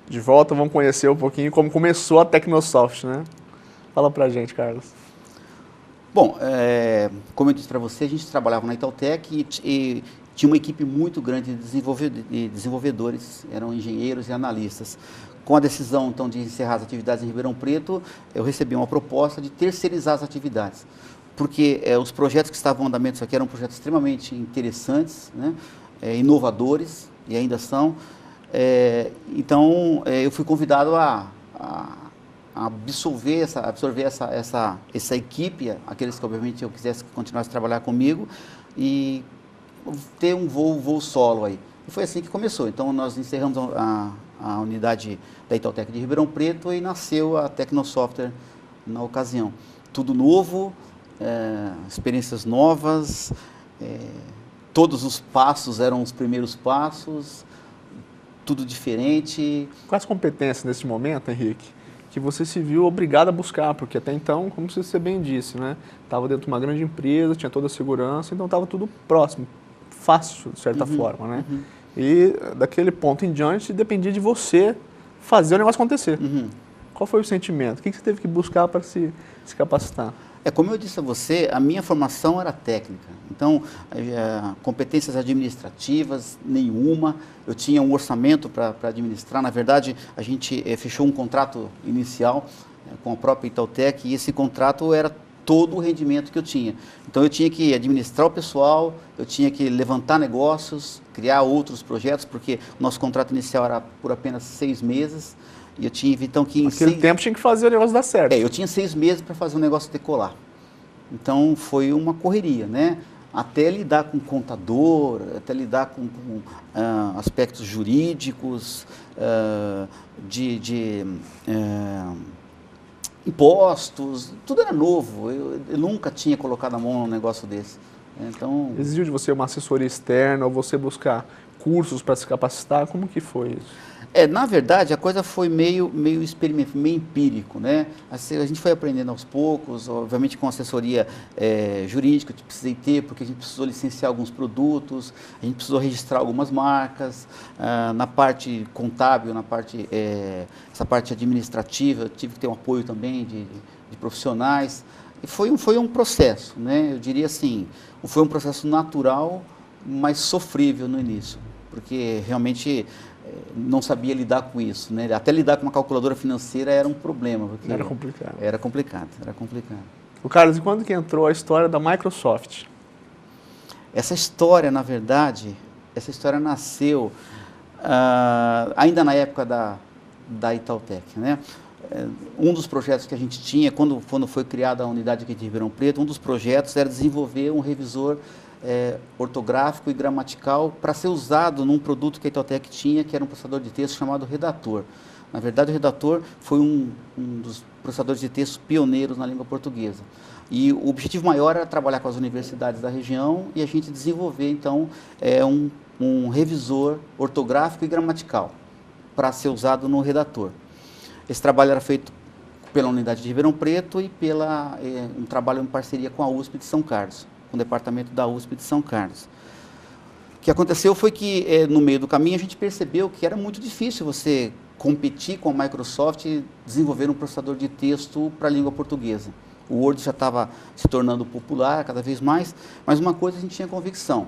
de volta, vamos conhecer um pouquinho como começou a Tecnosoft, né? Fala pra gente, Carlos. Bom, como eu disse para você, a gente trabalhava na Itautec e tinha uma equipe muito grande de desenvolvedores, eram engenheiros e analistas. Com a decisão, então, de encerrar as atividades em Ribeirão Preto, eu recebi uma proposta de terceirizar as atividades, porque os projetos que estavam em andamento aqui eram projetos extremamente interessantes, né, inovadores, e ainda são. Então, eu fui convidado a absorver essa equipe, aqueles que obviamente eu quisesse que continuasse a trabalhar comigo, e ter um voo solo aí. E foi assim que começou. Então nós encerramos a unidade da Itautec de Ribeirão Preto e nasceu a Tecnosoftware na ocasião. Tudo novo, experiências novas, todos os passos eram os primeiros passos, tudo diferente. Quais competências nesse momento, Henrique, que você se viu obrigado a buscar? Porque até então, como você bem disse, né, estava dentro de uma grande empresa, tinha toda a segurança, então estava tudo próximo, fácil, de certa forma, né? E daquele ponto em diante, dependia de você fazer o negócio acontecer. Qual foi o sentimento? O que você teve que buscar para se capacitar? Como eu disse a você, a minha formação era técnica, então competências administrativas nenhuma, eu tinha um orçamento para administrar, na verdade a gente fechou um contrato inicial com a própria Itautec e esse contrato era todo o rendimento que eu tinha. Então eu tinha que administrar o pessoal, eu tinha que levantar negócios, criar outros projetos, porque o nosso contrato inicial era por apenas 6 meses, e eu tinha então que... Naquele tempo tinha que fazer o negócio dar certo. Eu tinha 6 meses para fazer o negócio decolar. Então foi uma correria, né? Até lidar com contador, até lidar com aspectos jurídicos, impostos, tudo era novo. Eu nunca tinha colocado a mão num negócio desse. Então... Exigiu de você uma assessoria externa ou você buscar cursos para se capacitar? Como que foi isso? Na verdade, a coisa foi meio empírico, né? A gente foi aprendendo aos poucos, obviamente com assessoria jurídica que precisei ter, porque a gente precisou licenciar alguns produtos, a gente precisou registrar algumas marcas, na parte contábil, essa parte administrativa, eu tive que ter um apoio também de profissionais. E foi um processo, né? Eu diria assim, foi um processo natural, mas sofrível no início, porque realmente... não sabia lidar com isso, né? Até lidar com uma calculadora financeira era um problema. Porque era complicado. Era complicado. O Carlos, e quando que entrou a história da Microsoft? Essa história, na verdade, nasceu ainda na época da Itautec, né? Um dos projetos que a gente tinha, quando foi criada a unidade aqui de Ribeirão Preto, um dos projetos era desenvolver um revisor ortográfico e gramatical para ser usado num produto que a Itautec tinha, que era um processador de texto chamado Redator. Na verdade, o Redator foi um dos processadores de texto pioneiros na língua portuguesa. E o objetivo maior era trabalhar com as universidades da região e a gente desenvolver, então, um revisor ortográfico e gramatical para ser usado no Redator. Esse trabalho era feito pela unidade de Ribeirão Preto e um trabalho em parceria com a USP de São Carlos, com o departamento da USP de São Carlos. O que aconteceu foi que, no meio do caminho, a gente percebeu que era muito difícil você competir com a Microsoft e desenvolver um processador de texto para a língua portuguesa. O Word já estava se tornando popular cada vez mais, mas uma coisa a gente tinha convicção.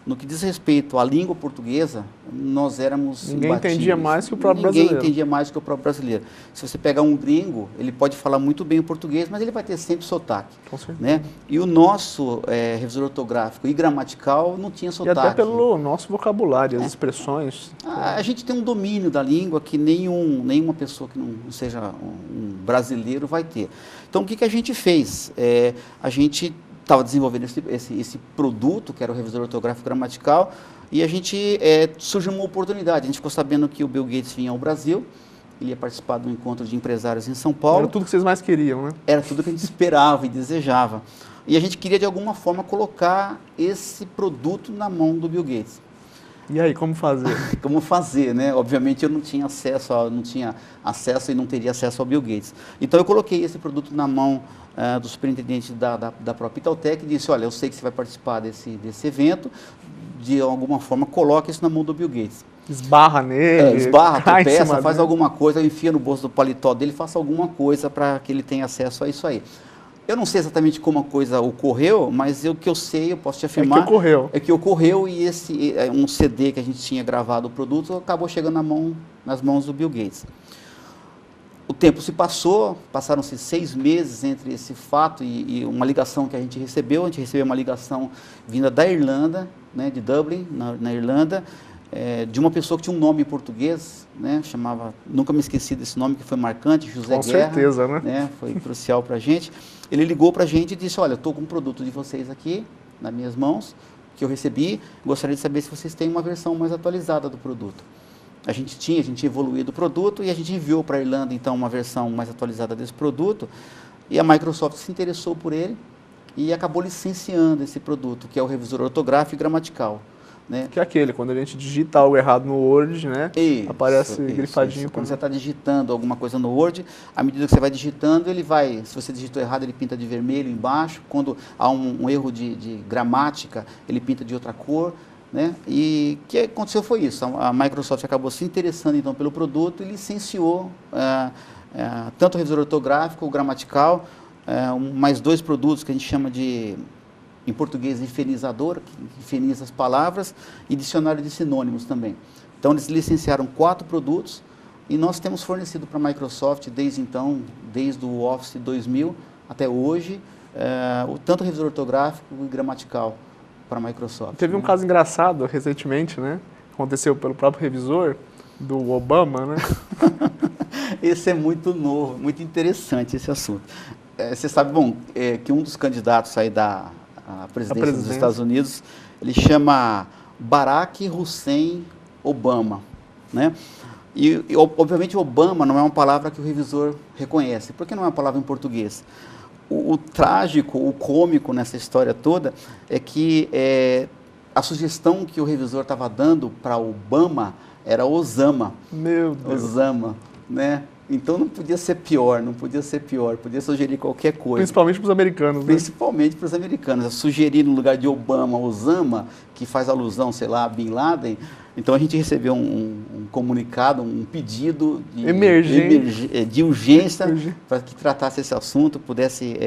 No que diz respeito à língua portuguesa, nós éramos Ninguém entendia mais que o próprio brasileiro. Ninguém entendia mais que o próprio brasileiro. Se você pegar um gringo, ele pode falar muito bem o português, mas ele vai ter sempre sotaque. Com certeza. Né? E o nosso revisor ortográfico e gramatical não tinha sotaque. E até pelo nosso vocabulário, as expressões. A gente tem um domínio da língua que nenhuma pessoa que não seja um brasileiro vai ter. Então, o que a gente fez? A gente estava desenvolvendo esse produto, que era o revisor ortográfico gramatical, e a gente surgiu uma oportunidade. A gente ficou sabendo que o Bill Gates vinha ao Brasil, ele ia participar de um encontro de empresários em São Paulo. Era tudo que vocês mais queriam, né? Era tudo que a gente esperava e desejava. E a gente queria, de alguma forma, colocar esse produto na mão do Bill Gates. E aí, como fazer? Como fazer, né? Obviamente eu não tinha acesso e não teria acesso ao Bill Gates. Então eu coloquei esse produto na mão do superintendente da própria Itautec e disse, olha, eu sei que você vai participar desse evento, de alguma forma coloque isso na mão do Bill Gates. Esbarra nele, esbarra, cai em tropeça, cima faz dele. alguma coisa, enfia no bolso do paletó dele, faça alguma coisa para que ele tenha acesso a isso aí. Eu não sei exatamente como a coisa ocorreu, mas o que eu sei, eu posso te afirmar, é que ocorreu e um CD que a gente tinha gravado o produto acabou chegando nas mãos do Bill Gates. O tempo se passou, passaram-se 6 meses entre esse fato e uma ligação que a gente recebeu uma ligação vinda da Irlanda, né, de Dublin, na Irlanda, de uma pessoa que tinha um nome em português, né, nunca me esqueci desse nome, que foi marcante, José Guerra. Com certeza, né? Foi crucial para a gente. Ele ligou para a gente e disse, olha, eu estou com um produto de vocês aqui, nas minhas mãos, que eu recebi, gostaria de saber se vocês têm uma versão mais atualizada do produto. A gente tinha evoluído o produto e a gente enviou para a Irlanda, então, uma versão mais atualizada desse produto, e a Microsoft se interessou por ele e acabou licenciando esse produto, que é o revisor ortográfico e gramatical. Né? Que é aquele, quando a gente digita algo errado no Word, né? Aparece grifadinho. Quando você está digitando alguma coisa no Word, à medida que você vai digitando, ele vai, se você digitou errado, ele pinta de vermelho embaixo. Quando há um erro de gramática, ele pinta de outra cor. Né? E o que aconteceu foi isso. A Microsoft acabou se interessando então pelo produto e licenciou tanto o revisor ortográfico, o gramatical, mais 2 produtos que a gente chama de, em português, infernizador, que inferniza as palavras, e dicionário de sinônimos também. Então, eles licenciaram 4 produtos e nós temos fornecido para a Microsoft desde então, desde o Office 2000 até hoje, tanto o revisor ortográfico e gramatical para a Microsoft. Teve um caso engraçado recentemente, né? Aconteceu pelo próprio revisor do Obama, né? Esse é muito novo, muito interessante esse assunto. Você sabe, que um dos candidatos aí da presidência dos Estados Unidos, ele chama Barack Hussein Obama, né? E obviamente Obama não é uma palavra que o revisor reconhece, porque não é uma palavra em português. O trágico, o cômico nessa história toda é que a sugestão que o revisor estava dando para Obama era Osama. Meu Deus. Osama, né? Então não podia ser pior, podia sugerir qualquer coisa. Principalmente para os americanos, né? Principalmente para os americanos. Sugerir no lugar de Obama, Osama, que faz alusão, sei lá, a Bin Laden. Então a gente recebeu um comunicado, um pedido de urgência para que tratasse esse assunto, pudesse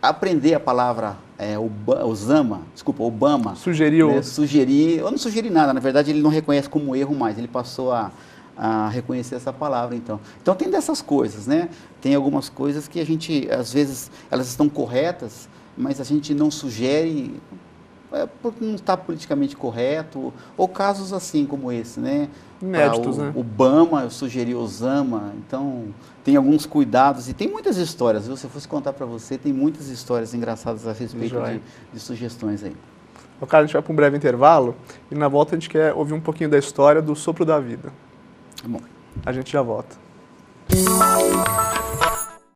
aprender a palavra Obama. Sugeriu. Né, eu não sugeri nada, na verdade ele não reconhece como erro mais, ele passou a reconhecer essa palavra, então. Então tem dessas coisas, né? Tem algumas coisas que a gente, às vezes, elas estão corretas, mas a gente não sugere porque não está politicamente correto, ou casos assim como esse, né? Inéditos, né? Obama, eu sugeri Osama, então tem alguns cuidados e tem muitas histórias, viu? Se eu fosse contar para você, tem muitas histórias engraçadas a respeito de sugestões aí. Cara, a gente vai para um breve intervalo e na volta a gente quer ouvir um pouquinho da história do sopro da vida. Bom, a gente já volta.